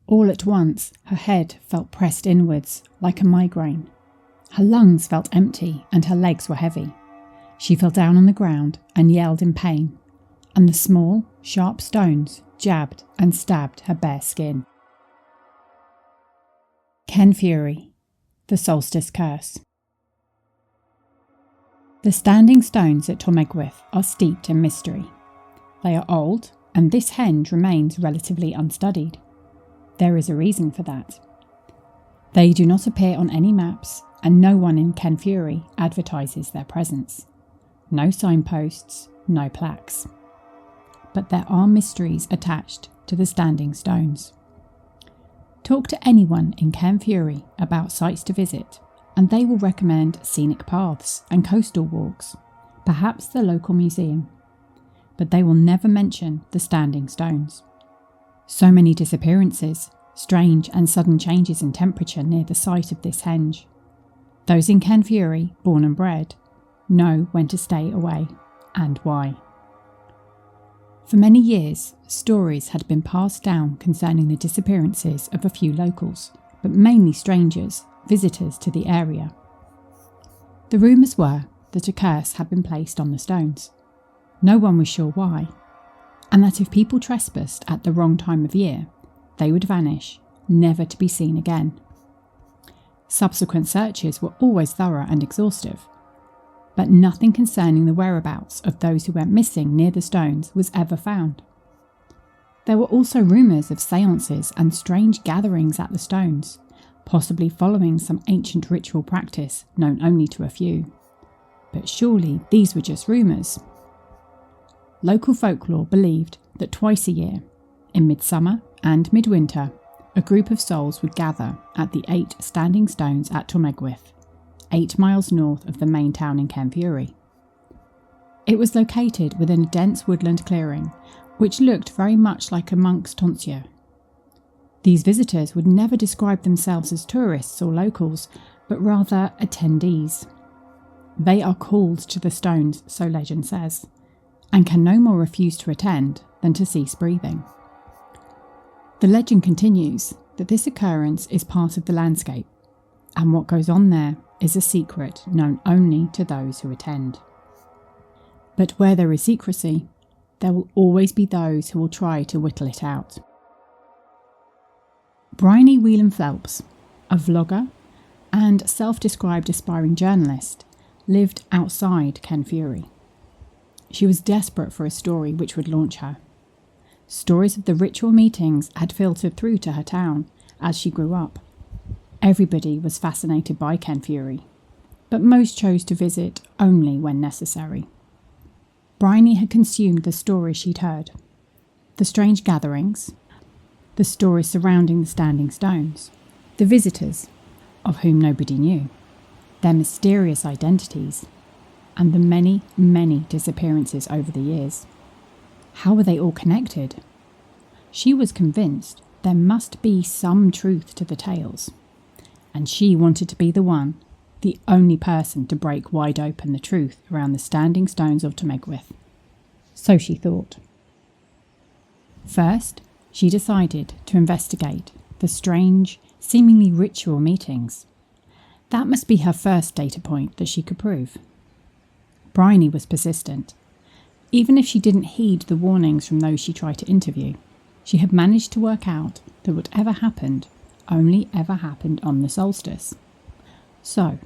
All at once, her head felt pressed inwards, like a migraine. Her lungs felt empty and her legs were heavy. She fell down on the ground and yelled in pain, and the small, sharp stones jabbed and stabbed her bare skin. Cairnfury, the Solstice Curse. The standing stones at Tormegwyth are steeped in mystery. They are old, and this henge remains relatively unstudied. There is a reason for that. They do not appear on any maps, and no one in Cairnfury advertises their presence. No signposts, no plaques. But there are mysteries attached to the standing stones. Talk to anyone in Cairnfury about sites to visit, and they will recommend scenic paths and coastal walks, perhaps the local museum. But they will never mention the standing stones. So many disappearances, strange and sudden changes in temperature near the site of this henge. Those in Cairnfury, born and bred, know when to stay away and why. For many years, stories had been passed down concerning the disappearances of a few locals, but mainly strangers, visitors to the area. The rumours were that a curse had been placed on the stones. No one was sure why, and that if people trespassed at the wrong time of year, they would vanish, never to be seen again. Subsequent searches were always thorough and exhaustive, but nothing concerning the whereabouts of those who went missing near the stones was ever found. There were also rumours of seances and strange gatherings at the stones, possibly following some ancient ritual practice known only to a few. But surely these were just rumours. Local folklore believed that twice a year, in midsummer and midwinter, a group of souls would gather at the 8 standing stones at Tormegwyth, 8 miles north of the main town in Cairnfury. It was located within a dense woodland clearing, which looked very much like a monk's tonsure. These visitors would never describe themselves as tourists or locals, but rather attendees. They are called to the stones, so legend says, and can no more refuse to attend than to cease breathing. The legend continues that this occurrence is part of the landscape, and what goes on there is a secret known only to those who attend. But where there is secrecy, there will always be those who will try to whittle it out. Bryony Phelps, a vlogger and self-described aspiring journalist, lived outside Cairnfury. She was desperate for a story which would launch her. Stories of the ritual meetings had filtered through to her town as she grew up. Everybody was fascinated by Cairnfury, but most chose to visit only when necessary. Bryony had consumed the stories she'd heard. The strange gatherings, the stories surrounding the standing stones, the visitors, of whom nobody knew, their mysterious identities, and the many, many disappearances over the years. How were they all connected? She was convinced there must be some truth to the tales, and she wanted to be the one, the only person to break wide open the truth around the standing stones of Tormegwyth. So she thought. First, she decided to investigate the strange, seemingly ritual meetings. That must be her first data point that she could prove. Bryony was persistent. Even if she didn't heed the warnings from those she tried to interview, she had managed to work out that whatever happened only ever happened on the solstice. So,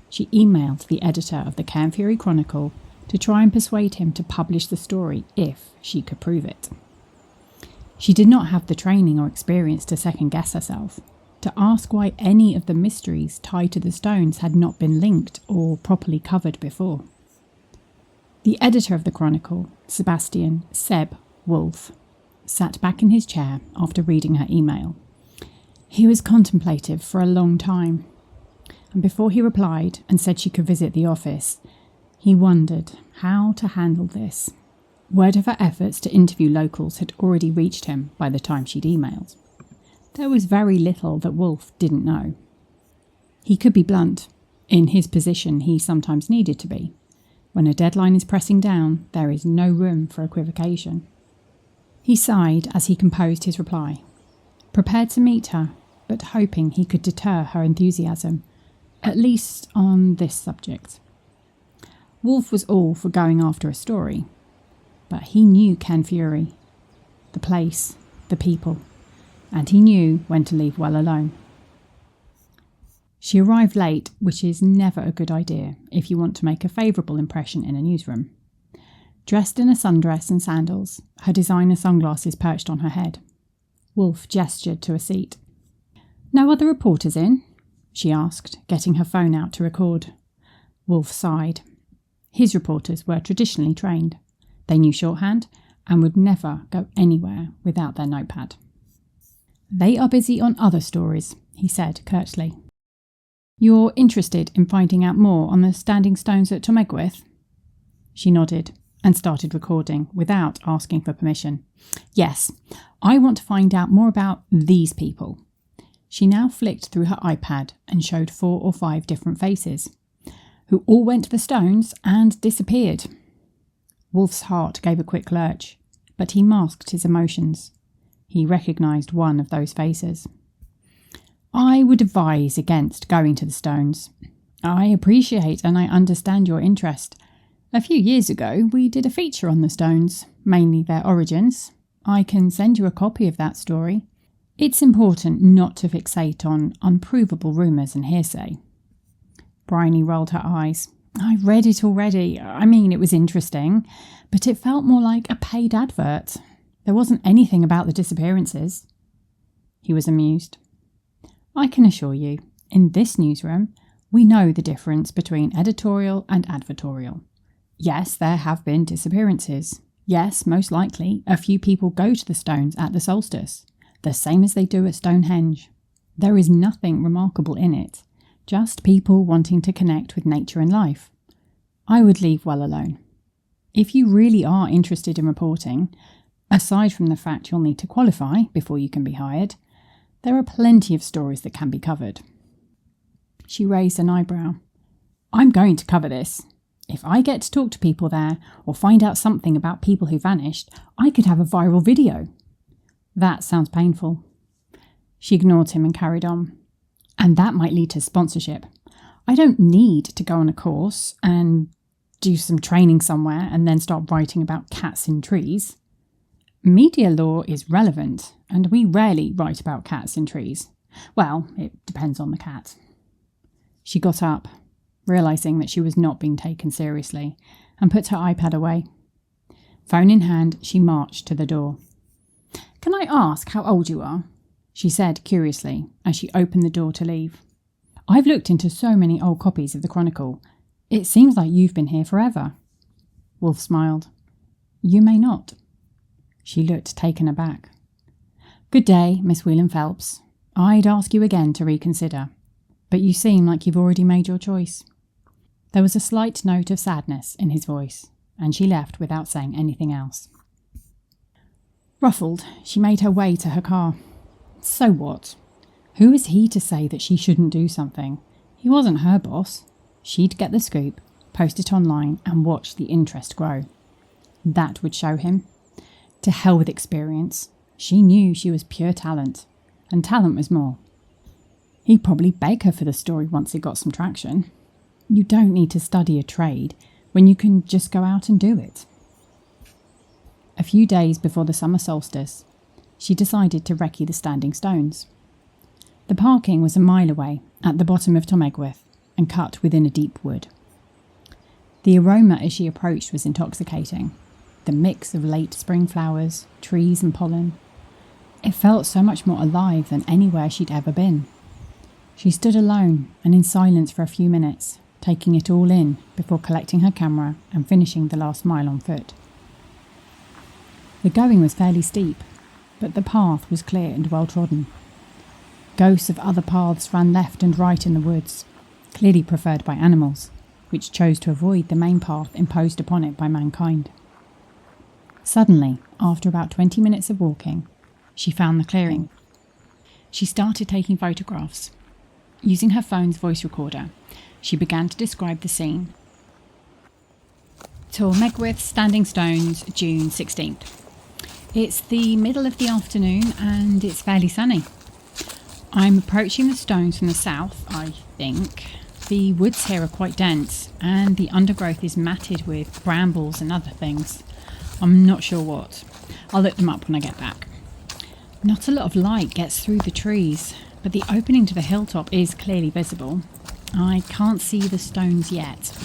she emailed the editor of the Cairnfury Chronicle to try and persuade him to publish the story if she could prove it. She did not have the training or experience to second-guess herself, to ask why any of the mysteries tied to the stones had not been linked or properly covered before. The editor of the Chronicle, Sebastian Seb Wolf, sat back in his chair after reading her email. He was contemplative for a long time, and before he replied and said she could visit the office, he wondered how to handle this. Word of her efforts to interview locals had already reached him by the time she'd emailed. There was very little that Wolf didn't know. He could be blunt. In his position, he sometimes needed to be. When a deadline is pressing down, there is no room for equivocation. He sighed as he composed his reply. prepared to meet her, but hoping he could deter her enthusiasm, at least on this subject. Wolf was all for going after a story, but he knew Cairnfury, the place, the people, and he knew when to leave well alone. She arrived late, which is never a good idea if you want to make a favourable impression in a newsroom. Dressed in a sundress and sandals, her designer sunglasses perched on her head. Wolf gestured to a seat. "No other reporters in?" she asked, getting her phone out to record. Wolf sighed. His reporters were traditionally trained. They knew shorthand and would never go anywhere without their notepad. "They are busy on other stories," he said curtly. "You're interested in finding out more on the standing stones at Tomegwyth?" She nodded and started recording without asking for permission. "Yes, I want to find out more about these people." She now flicked through her iPad and showed 4 or 5 different faces, who all went to the stones and disappeared. Wolf's heart gave a quick lurch, but he masked his emotions. He recognised one of those faces. "I would advise against going to the stones. I appreciate and I understand your interest. A few years ago, we did a feature on the stones, mainly their origins. I can send you a copy of that story. It's important not to fixate on unprovable rumours and hearsay." Bryony rolled her eyes. "I read it already. I mean, it was interesting, but it felt more like a paid advert. There wasn't anything about the disappearances." He was amused. "I can assure you, in this newsroom, we know the difference between editorial and advertorial. Yes, there have been disappearances. Yes, most likely, a few people go to the stones at the solstice, the same as they do at Stonehenge. There is nothing remarkable in it, just people wanting to connect with nature and life. I would leave well alone. If you really are interested in reporting, aside from the fact you'll need to qualify before you can be hired, there are plenty of stories that can be covered." She raised an eyebrow. "I'm going to cover this. If I get to talk to people there or find out something about people who vanished, I could have a viral video." "That sounds painful." She ignored him and carried on. "And that might lead to sponsorship. I don't need to go on a course and do some training somewhere and then start writing about cats in trees. Media law is relevant, and we rarely write about cats in trees. Well, it depends on the cat." She got up, realising that she was not being taken seriously, and put her iPad away. Phone in hand, she marched to the door. "Can I ask how old you are?" she said curiously as she opened the door to leave. "I've looked into so many old copies of the Chronicle. It seems like you've been here forever." Wolf smiled. "You may not." She looked taken aback. "Good day, Miss Whelan Phelps. I'd ask you again to reconsider, but you seem like you've already made your choice." There was a slight note of sadness in his voice, and she left without saying anything else. Ruffled, she made her way to her car. So what? Who was he to say that she shouldn't do something? He wasn't her boss. She'd get the scoop, post it online, and watch the interest grow. That would show him. To hell with experience. She knew she was pure talent, and talent was more. He'd probably beg her for the story once it got some traction. You don't need to study a trade when you can just go out and do it. A few days before the summer solstice, she decided to recce the standing stones. The parking was a mile away, at the bottom of Tomegwyth, and cut within a deep wood. The aroma as she approached was intoxicating. The mix of late spring flowers, trees and pollen. It felt so much more alive than anywhere she'd ever been. She stood alone and in silence for a few minutes, taking it all in before collecting her camera and finishing the last mile on foot. The going was fairly steep, but the path was clear and well trodden. Ghosts of other paths ran left and right in the woods, clearly preferred by animals, which chose to avoid the main path imposed upon it by mankind. Suddenly, after about 20 minutes of walking, she found the clearing. She started taking photographs. Using her phone's voice recorder, she began to describe the scene. Tomegwyth, Standing Stones, June 16th. It's the middle of the afternoon and it's fairly sunny. I'm approaching the stones from the south, I think. The woods here are quite dense and the undergrowth is matted with brambles and other things. I'm not sure what. I'll look them up when I get back. Not a lot of light gets through the trees, but the opening to the hilltop is clearly visible. I can't see the stones yet.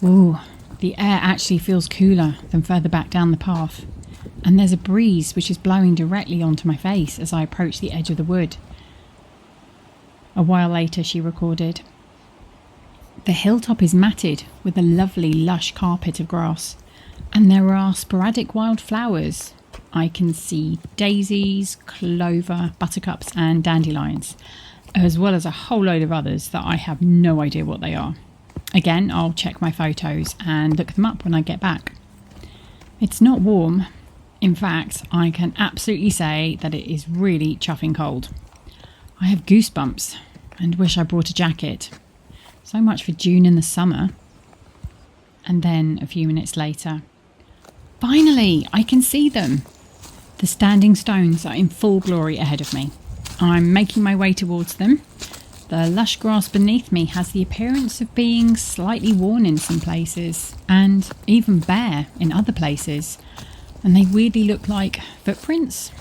Ooh, the air actually feels cooler than further back down the path, and there's a breeze which is blowing directly onto my face as I approach the edge of the wood. A while later, she recorded, "The hilltop is matted with a lovely lush carpet of grass, and there are sporadic wild flowers. I can see daisies, clover, buttercups and dandelions, as well as a whole load of others that I have no idea what they are. Again, I'll check my photos and look them up when I get back. It's not warm. In fact, I can absolutely say that it is really chuffing cold. I have goosebumps and wish I brought a jacket. So much for June in the summer." And then a few minutes later, "Finally, I can see them. The standing stones are in full glory ahead of me. I'm making my way towards them. The lush grass beneath me has the appearance of being slightly worn in some places, and even bare in other places, and they weirdly look like footprints.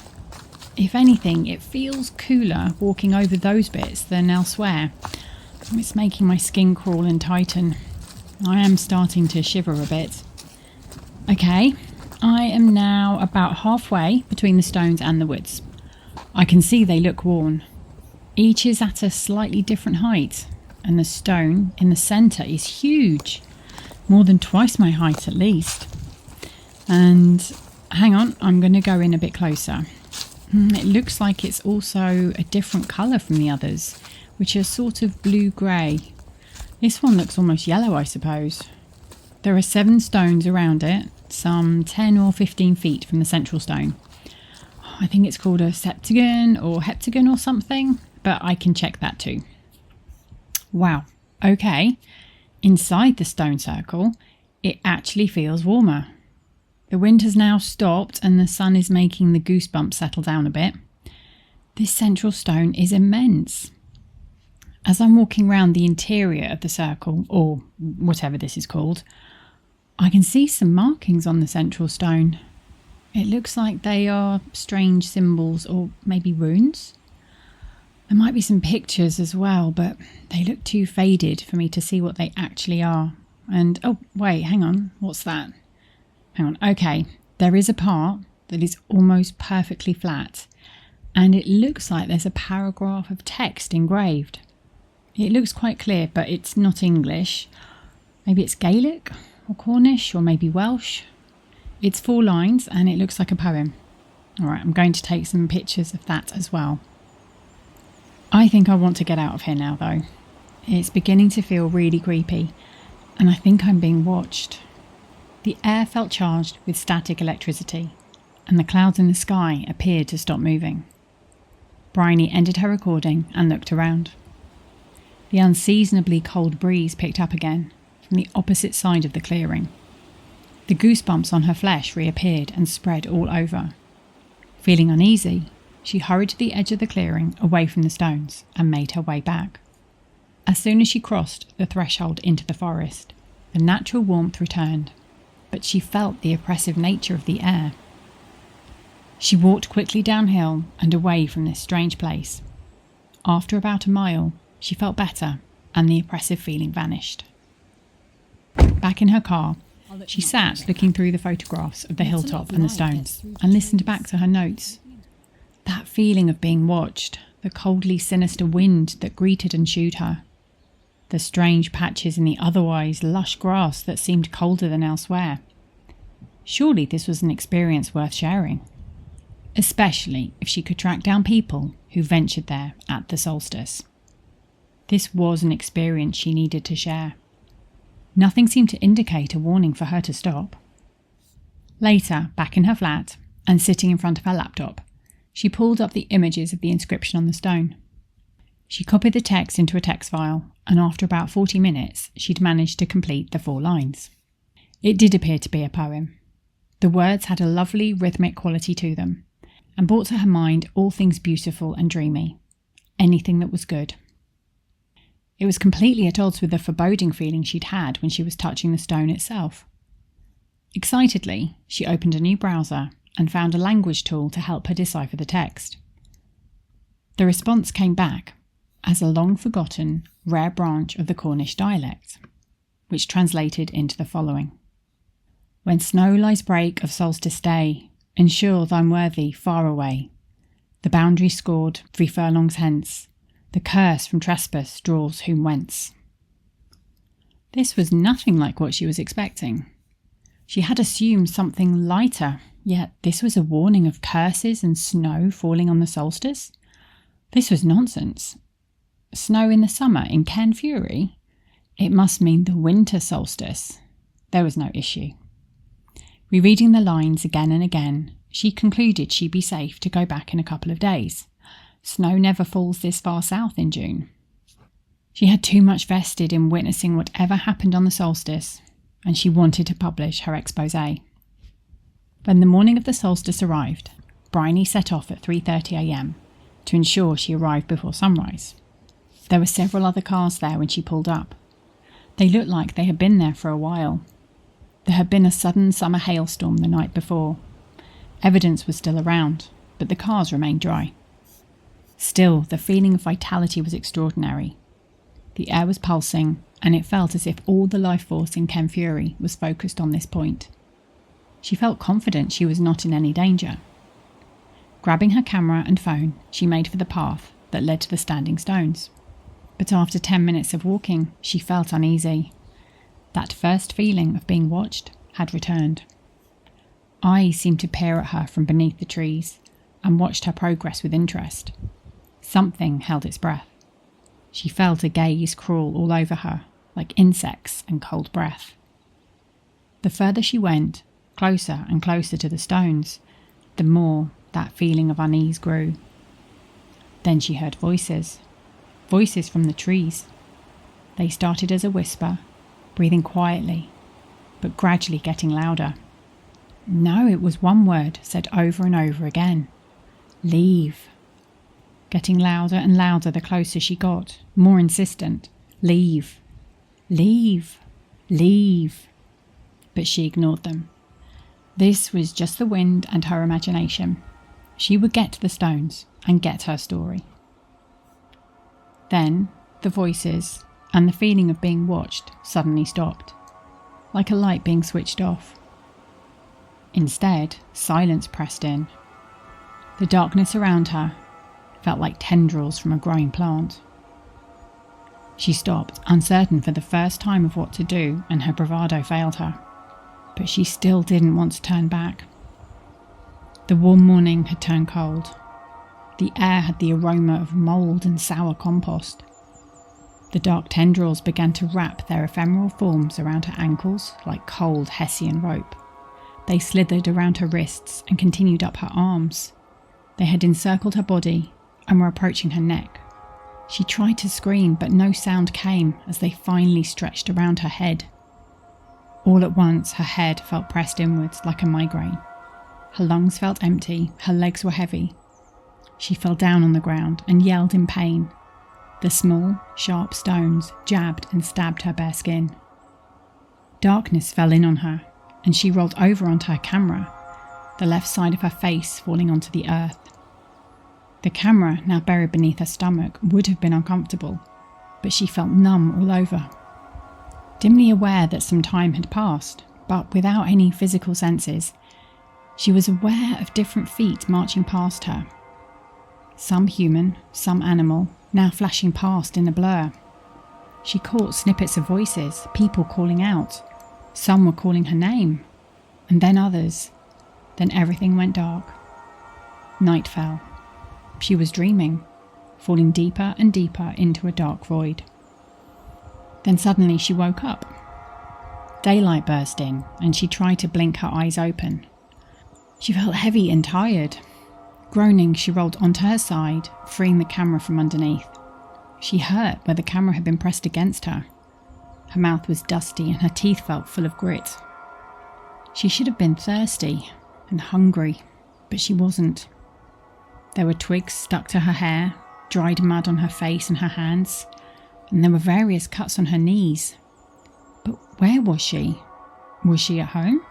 If anything, it feels cooler walking over those bits than elsewhere. It's making my skin crawl and tighten. I am starting to shiver a bit. Okay, I am now about halfway between the stones and the woods. I can see they look worn. Each is at a slightly different height, and the stone in the centre is huge, more than twice my height at least. And hang on, I'm going to go in a bit closer. It looks like it's also a different colour from the others, which are sort of blue-grey. This one looks almost yellow, I suppose. There are 7 stones around it, some 10 or 15 feet from the central stone. I think it's called a septagon or heptagon or something, but I can check that too. Wow, okay. Inside the stone circle, it actually feels warmer. The wind has now stopped and the sun is making the goosebumps settle down a bit. This central stone is immense. As I'm walking around the interior of the circle, or whatever this is called, I can see some markings on the central stone. It looks like they are strange symbols or maybe runes. There might be some pictures as well, but they look too faded for me to see what they actually are. And, oh, wait, hang on, what's that? Hang on, okay, there is a part that is almost perfectly flat, and it looks like there's a paragraph of text engraved. It looks quite clear, but it's not English. Maybe it's Gaelic or Cornish or maybe Welsh. It's 4 lines and it looks like a poem. Alright, I'm going to take some pictures of that as well. I think I want to get out of here now though. It's beginning to feel really creepy and I think I'm being watched. The air felt charged with static electricity and the clouds in the sky appeared to stop moving. Bryony ended her recording and looked around. The unseasonably cold breeze picked up again from the opposite side of the clearing. The goosebumps on her flesh reappeared and spread all over. Feeling uneasy, she hurried to the edge of the clearing away from the stones and made her way back. As soon as she crossed the threshold into the forest, the natural warmth returned, but she felt the oppressive nature of the air. She walked quickly downhill and away from this strange place. After about a mile, she felt better and the oppressive feeling vanished. Back in her car, she sat looking through the photographs of the hilltop and the stones and listened back to her notes. That feeling of being watched, the coldly sinister wind that greeted and shooed her, the strange patches in the otherwise lush grass that seemed colder than elsewhere. Surely this was an experience worth sharing, especially if she could track down people who ventured there at the solstice. This was an experience she needed to share. Nothing seemed to indicate a warning for her to stop. Later, back in her flat, and sitting in front of her laptop, she pulled up the images of the inscription on the stone. She copied the text into a text file, and after about 40 minutes, she'd managed to complete the 4 lines. It did appear to be a poem. The words had a lovely rhythmic quality to them, and brought to her mind all things beautiful and dreamy, anything that was good. It was completely at odds with the foreboding feeling she'd had when she was touching the stone itself. Excitedly, she opened a new browser and found a language tool to help her decipher the text. The response came back as a long-forgotten, rare branch of the Cornish dialect, which translated into the following. When snow lies break of solstice day, ensure thine worthy far away. The boundary scored 3 furlongs hence, the curse from trespass draws whom whence. This was nothing like what she was expecting. She had assumed something lighter, yet this was a warning of curses and snow falling on the solstice. This was nonsense. Snow in the summer in Cairnfury? It must mean the winter solstice. There was no issue. Rereading the lines again and again, she concluded she'd be safe to go back in a couple of days. Snow never falls this far south in June. She had too much vested in witnessing whatever happened on the solstice, and she wanted to publish her exposé. When the morning of the solstice arrived, Bryony set off at 3:30 a.m. to ensure she arrived before sunrise. There were several other cars there when she pulled up. They looked like they had been there for a while. There had been a sudden summer hailstorm the night before. Evidence was still around, but the cars remained dry. Still, the feeling of vitality was extraordinary. The air was pulsing, and it felt as if all the life force in Cairnfury was focused on this point. She felt confident she was not in any danger. Grabbing her camera and phone, she made for the path that led to the standing stones. But after 10 minutes of walking, she felt uneasy. That first feeling of being watched had returned. Eyes seemed to peer at her from beneath the trees and watched her progress with interest. Something held its breath. She felt a gaze crawl all over her, like insects and cold breath. The further she went, closer and closer to the stones, the more that feeling of unease grew. Then she heard voices. Voices from the trees. They started as a whisper, breathing quietly, but gradually getting louder. No, it was one word said over and over again. Leave. Getting louder and louder the closer she got, more insistent. Leave. Leave. Leave. But she ignored them. This was just the wind and her imagination. She would get to the stones and get her story. Then the voices and the feeling of being watched suddenly stopped, like a light being switched off. Instead, silence pressed in. The darkness around her felt like tendrils from a growing plant. She stopped, uncertain for the first time of what to do, and her bravado failed her. But she still didn't want to turn back. The warm morning had turned cold. The air had the aroma of mould and sour compost. The dark tendrils began to wrap their ephemeral forms around her ankles like cold Hessian rope. They slithered around her wrists and continued up her arms. They had encircled her body and were approaching her neck. She tried to scream, but no sound came as they finally stretched around her head. All at once, her head felt pressed inwards like a migraine. Her lungs felt empty, her legs were heavy. She fell down on the ground and yelled in pain. The small, sharp stones jabbed and stabbed her bare skin. Darkness fell in on her, and she rolled over onto her camera, the left side of her face falling onto the earth. The camera, now buried beneath her stomach, would have been uncomfortable, but she felt numb all over. Dimly aware that some time had passed, but without any physical senses, she was aware of different feet marching past her. Some human, some animal, now flashing past in a blur. She caught snippets of voices, people calling out. Some were calling her name, and then others. Then everything went dark. Night fell. She was dreaming, falling deeper and deeper into a dark void. Then suddenly she woke up. Daylight burst in, and she tried to blink her eyes open. She felt heavy and tired. Groaning, she rolled onto her side, freeing the camera from underneath. She hurt where the camera had been pressed against her. Her mouth was dusty and her teeth felt full of grit. She should have been thirsty and hungry, but she wasn't. There were twigs stuck to her hair, dried mud on her face and her hands, and there were various cuts on her knees. But where was she? Was she at home?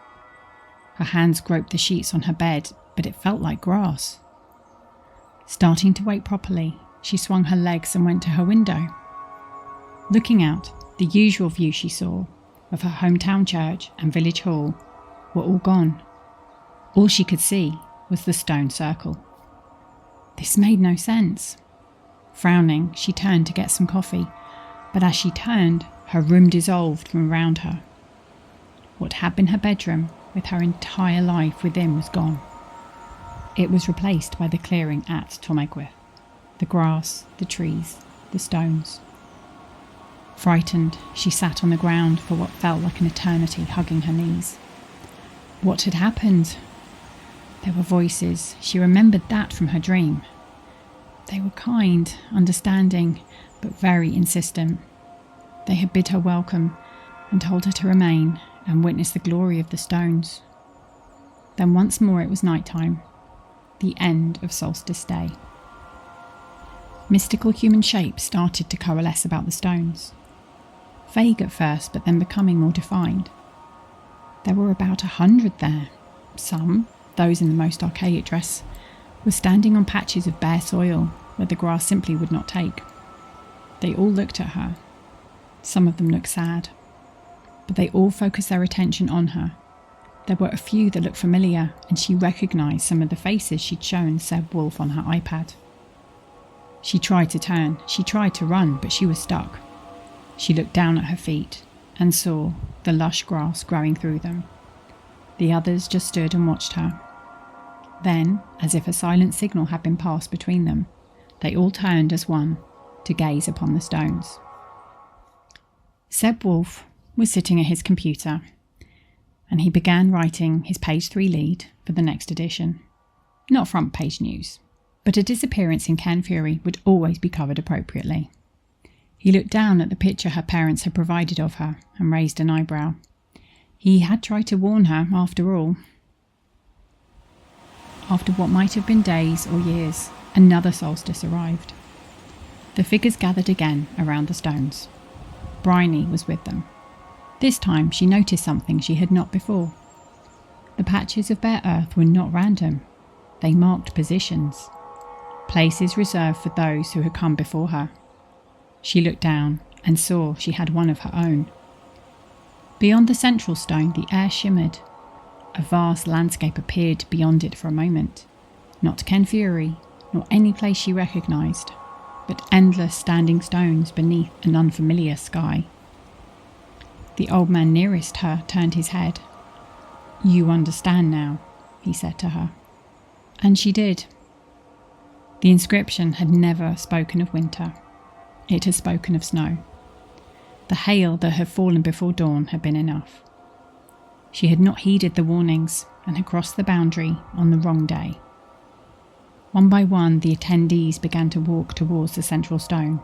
Her hands groped the sheets on her bed, but it felt like grass. Starting to wake properly, she swung her legs and went to her window. Looking out, the usual view she saw of her hometown church and village hall were all gone. All she could see was the stone circle. This made no sense. Frowning, she turned to get some coffee, but as she turned, her room dissolved from around her. What had been her bedroom, with her entire life within, was gone. It was replaced by the clearing at Tomegwyth. The grass, the trees, the stones. Frightened, she sat on the ground for what felt like an eternity, hugging her knees. What had happened? There were voices. She remembered that from her dream. They were kind, understanding, but very insistent. They had bid her welcome and told her to remain and witness the glory of the stones. Then once more it was night time, the end of Solstice Day. Mystical human shapes started to coalesce about the stones. Vague at first, but then becoming more defined. There were about 100 there. Some, those in the most archaic dress, were standing on patches of bare soil where the grass simply would not take. They all looked at her. Some of them looked sad, but they all focused their attention on her. There were a few that looked familiar, and she recognised some of the faces she'd shown Seb Wolf on her iPad. She tried to turn, she tried to run, but she was stuck. She looked down at her feet and saw the lush grass growing through them. The others just stood and watched her. Then, as if a silent signal had been passed between them, they all turned as one to gaze upon the stones. Seb Wolf was sitting at his computer, and he began writing his page 3 lead for the next edition. Not front page news, but a disappearance in Cairnfury would always be covered appropriately. He looked down at the picture her parents had provided of her and raised an eyebrow. He had tried to warn her, after all. After what might have been days or years, another solstice arrived. The figures gathered again around the stones. Bryony was with them. This time she noticed something she had not before. The patches of bare earth were not random. They marked positions, places reserved for those who had come before her. She looked down and saw she had one of her own. Beyond the central stone, the air shimmered. A vast landscape appeared beyond it for a moment. Not Cairnfury, nor any place she recognised, but endless standing stones beneath an unfamiliar sky. The old man nearest her turned his head. "You understand now," he said to her. And she did. The inscription had never spoken of winter. It had spoken of snow. The hail that had fallen before dawn had been enough. She had not heeded the warnings and had crossed the boundary on the wrong day. One by one, the attendees began to walk towards the central stone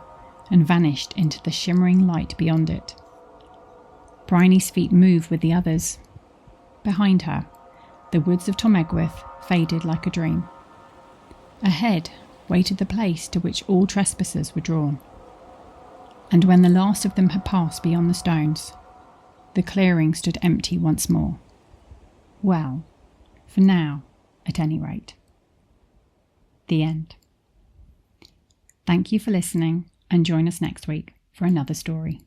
and vanished into the shimmering light beyond it. Bryony's feet moved with the others. Behind her, the woods of Tomegwyth faded like a dream. Ahead waited the place to which all trespassers were drawn. And when the last of them had passed beyond the stones, the clearing stood empty once more. Well, for now, at any rate. The end. Thank you for listening, and join us next week for another story.